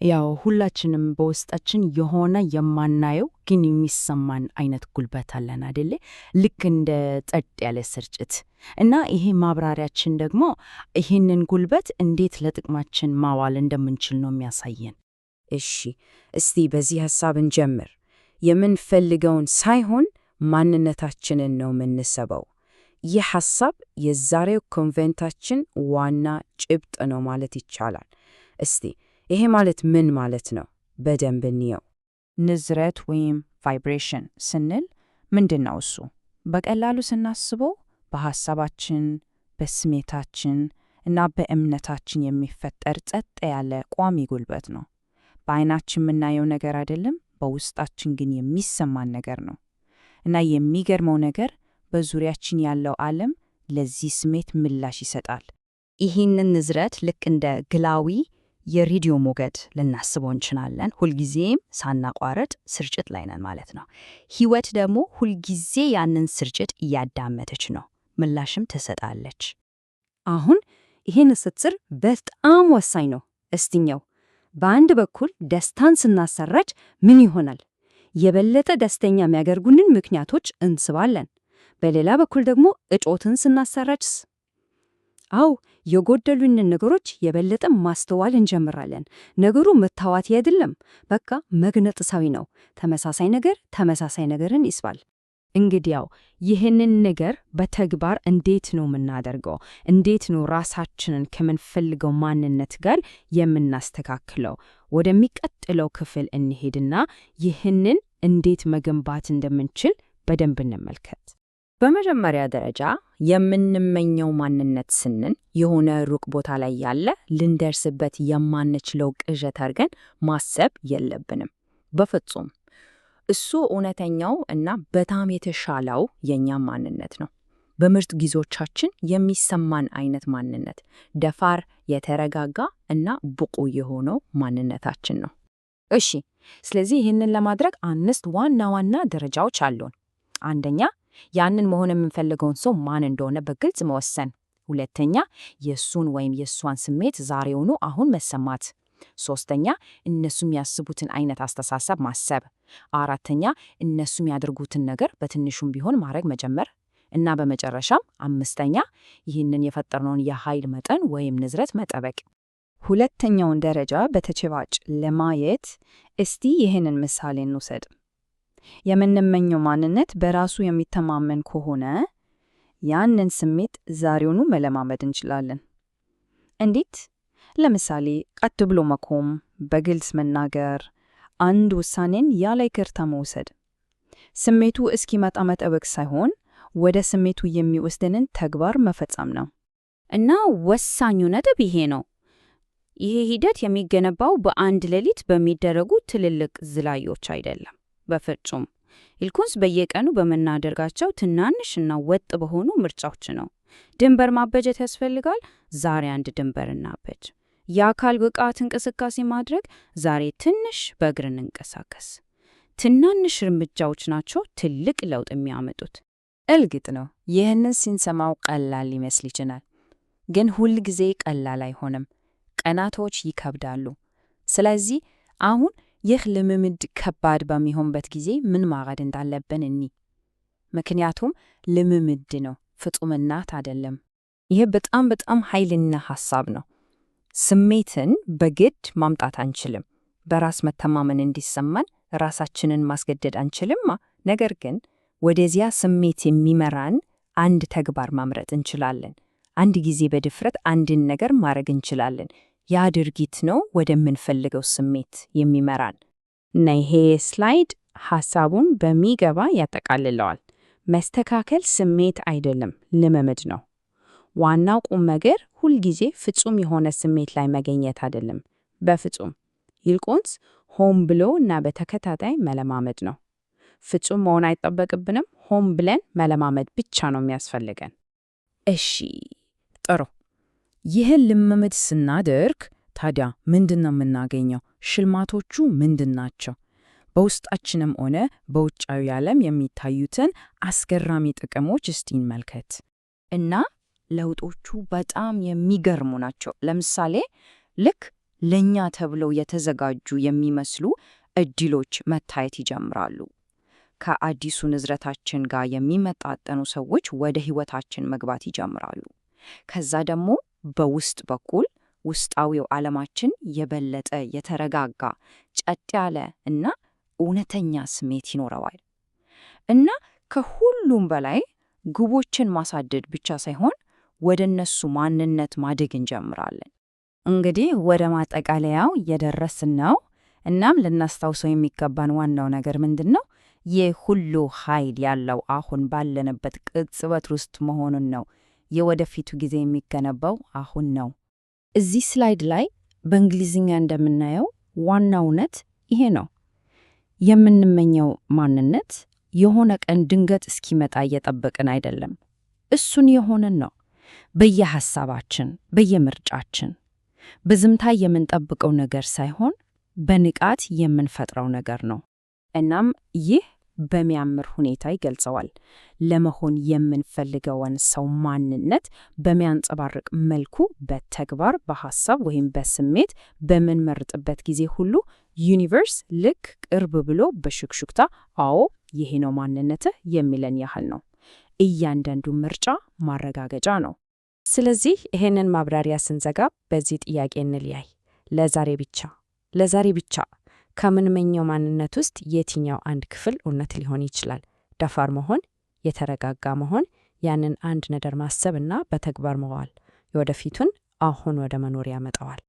ያው ሁላችንም በውስጣችን የሆነ የማናየው ግን የሚሰማን አይነት ጉልበት አለን አይደለ? ልክ እንደ ጸጥ ያለ ስርጭት እና ይሄ ማብራሪያችን ደግሞ ይህንን ጉልበት እንዴት ለጥቅማችን ማዋል እንደምንችል ነው የሚያሳየን። እሺ፣ እስቲ በዚህ ሐሳብ እንጀምር። የምንፈልገውን ሳይሆን ማንነታችንን ነው የምንሰበው። ይህ ሐሳብ የዛሬው ኮንቬንታችን ዋና ጭብጥ ነው ማለት ይቻላል። እስቲ ይሄ ማለት ምን ማለት ነው? በደንብ እንየው። ንዝረት ወይም ቫይብሬሽን ስንል ምንድን ነው እሱ? በቀላሉ ስናስበው በሐሳባችን፣ በስሜታችን እና በእምነታችን የሚፈጠር ጸጥ ያለ ቋሚ ጉልበት ነው። በዓይናችን የምናየው ነገር አይደለም፣ በውስጣችን ግን የሚሰማን ነገር ነው። እና የሚገርመው ነገር በዙሪያችን ያለው ዓለም ለዚህ ስሜት ምላሽ ይሰጣል። ይህንን ንዝረት ልክ እንደ ግላዊ የሬዲዮ ሞገድ ልናስበው እንችላለን። ሁልጊዜም ሳናቋረጥ ስርጭት ላይ ነን ማለት ነው። ሕይወት ደግሞ ሁልጊዜ ያንን ስርጭት እያዳመጠች ነው፣ ምላሽም ትሰጣለች። አሁን ይሄ ንስጥር በጣም ወሳኝ ነው። እስቲኛው በአንድ በኩል ደስታን ስናሰራጭ ምን ይሆናል? የበለጠ ደስተኛ የሚያደርጉንን ምክንያቶች እንስባለን። በሌላ በኩል ደግሞ እጦትን ስናሰራጭስ? አው የጎደሉንን ነገሮች የበለጠ ማስተዋል እንጀምራለን። ነገሩ መታወት አይደለም፣ በቃ መግነጥሳዊ ነው። ተመሳሳይ ነገር ተመሳሳይ ነገርን ይስባል። እንግዲያው ይህንን ነገር በተግባር እንዴት ነው የምናደርገው? እንዴት ነው ራሳችንን ከምንፈልገው ማንነት ጋር የምናስተካክለው? ወደሚቀጥለው ክፍል እንሄድና ይህንን እንዴት መገንባት እንደምንችል በደንብ እንመልከት። በመጀመሪያ ደረጃ የምንመኘው ማንነት ስንል የሆነ ሩቅ ቦታ ላይ ያለ ልንደርስበት የማንችለው ቅዠት አድርገን ማሰብ የለብንም በፍጹም። እሱ እውነተኛው እና በጣም የተሻለው የኛ ማንነት ነው። በምርጥ ጊዜዎቻችን የሚሰማን አይነት ማንነት፣ ደፋር፣ የተረጋጋ እና ብቁ የሆነው ማንነታችን ነው። እሺ፣ ስለዚህ ይህንን ለማድረግ 5 ዋና ዋና ደረጃዎች አሉን። አንደኛ፣ ያንን መሆን የምንፈልገውን ሰው ማን እንደሆነ በግልጽ መወሰን። ሁለተኛ፣ የእሱን ወይም የእሷን ስሜት ዛሬውኑ አሁን መሰማት። ሶስተኛ፣ እነሱ የሚያስቡትን አይነት አስተሳሰብ ማሰብ። አራተኛ፣ እነሱ የሚያደርጉትን ነገር በትንሹም ቢሆን ማድረግ መጀመር። እና በመጨረሻም 5ኛ፣ ይህንን የፈጠርነውን የኃይል መጠን ወይም ንዝረት መጠበቅ። ሁለተኛውን ደረጃ በተጨባጭ ለማየት እስቲ ይህንን ምሳሌ እንውሰድ። የምንመኘው ማንነት በራሱ የሚተማመን ከሆነ ያንን ስሜት ዛሬውኑ መለማመድ እንችላለን። እንዴት? ለምሳሌ ቀጥ ብሎ መቆም፣ በግልጽ መናገር፣ አንድ ውሳኔን ያለ ይቅርታ መውሰድ። ስሜቱ እስኪመጣ መጠበቅ ሳይሆን ወደ ስሜቱ የሚወስደንን ተግባር መፈጸም ነው። እና ወሳኙ ነጥብ ይሄ ነው። ይሄ ሂደት የሚገነባው በአንድ ሌሊት በሚደረጉ ትልልቅ ዝላዮች አይደለም፣ በፍጹም። ይልቁንስ በየቀኑ በምናደርጋቸው ትናንሽና ወጥ በሆኑ ምርጫዎች ነው። ድንበር ማበጀት ያስፈልጋል። ዛሬ አንድ ድንበር እናበጅ። የአካል ብቃት እንቅስቃሴ ማድረግ፣ ዛሬ ትንሽ በእግር እንንቀሳቀስ። ትናንሽ እርምጃዎች ናቸው ትልቅ ለውጥ የሚያመጡት። እርግጥ ነው ይህንን ስንሰማው ቀላል ሊመስል ይችላል፣ ግን ሁል ጊዜ ቀላል አይሆንም። ቀናቶች ይከብዳሉ። ስለዚህ አሁን ይህ ልምምድ ከባድ በሚሆንበት ጊዜ ምን ማድረግ እንዳለብን ምክንያቱም ልምምድ ነው፣ ፍጹምናት አይደለም። ይህ በጣም ኃይልና ሐሳብ ነው። ስሜትን በግድ ማምጣት አንችልም። በራስ መተማመን እንዲሰማን ራሳችንን ማስገደድ አንችልም። ነገር ግን ወደዚያ ስሜት የሚመራን አንድ ተግባር ማምረጥ እንችላለን። አንድ ጊዜ በድፍረት አንድን ነገር ማድረግ እንችላለን። ያ ድርጊት ነው ወደምንፈልገው ስሜት የሚመራን። እና ይሄ ስላይድ ሐሳቡን በሚገባ ያጠቃልለዋል። መስተካከል ስሜት አይደለም፣ ልምምድ ነው። ዋናው ቁም ነገር ሁልጊዜ ፍጹም የሆነ ስሜት ላይ መገኘት አይደለም፣ በፍጹም። ይልቁንስ ሆን ብሎ እና በተከታታይ መለማመድ ነው። ፍጹም መሆን አይጠበቅብንም፣ ሆን ብለን መለማመድ ብቻ ነው የሚያስፈልገን። እሺ፣ ጥሩ። ይህን ልምምድ ስናደርግ ታዲያ ምንድነው የምናገኘው? ሽልማቶቹ ምንድን ናቸው? በውስጣችንም ሆነ በውጫዊ ዓለም የሚታዩትን አስገራሚ ጥቅሞች እስቲ እንመልከት። እና ለውጦቹ በጣም የሚገርሙ ናቸው። ለምሳሌ ልክ ለኛ ተብለው የተዘጋጁ የሚመስሉ እድሎች መታየት ይጀምራሉ። ከአዲሱ ንዝረታችን ጋር የሚመጣጠኑ ሰዎች ወደ ሕይወታችን መግባት ይጀምራሉ። ከዛ ደግሞ በውስጥ በኩል ውስጣዊው ዓለማችን የበለጠ የተረጋጋ፣ ጸጥ ያለ እና እውነተኛ ስሜት ይኖረዋል። እና ከሁሉም በላይ ግቦችን ማሳደድ ብቻ ሳይሆን ወደ እነሱ ማንነት ማደግ እንጀምራለን። እንግዲህ ወደ ማጠቃለያው እየደረስን ነው። እናም ልናስታውሰው የሚገባን ዋናው ነገር ምንድን ነው? ይህ ሁሉ ኃይል ያለው አሁን ባለንበት ቅጽበት ውስጥ መሆኑን ነው። የወደፊቱ ጊዜ የሚገነባው አሁን ነው። እዚህ ስላይድ ላይ በእንግሊዝኛ እንደምናየው ዋና እውነት ይሄ ነው። የምንመኘው ማንነት የሆነ ቀን ድንገት እስኪመጣ እየጠበቅን አይደለም። እሱን የሆንን ነው። በየሐሳባችን፣ በየምርጫችን በዝምታ የምንጠብቀው ነገር ሳይሆን በንቃት የምንፈጥረው ነገር ነው። እናም ይህ በሚያምር ሁኔታ ይገልጸዋል። ለመሆን የምንፈልገውን ሰው ማንነት በሚያንጸባርቅ መልኩ በተግባር በሐሳብ ወይም በስሜት በምንመርጥበት ጊዜ ሁሉ ዩኒቨርስ ልክ ቅርብ ብሎ በሹክሹክታ አዎ ይሄ ነው ማንነትህ የሚለን ያህል ነው። እያንዳንዱ ምርጫ ማረጋገጫ ነው። ስለዚህ ይሄንን ማብራሪያ ስንዘጋ በዚህ ጥያቄ እንለያይ። ለዛሬ ብቻ ከምንመኘው ማንነት ውስጥ የትኛው አንድ ክፍል እውነት ሊሆን ይችላል? ደፋር መሆን፣ የተረጋጋ መሆን፣ ያንን አንድ ነገር ማሰብ እና በተግባር መዋል የወደፊቱን አሁን ወደ መኖር ያመጣዋል።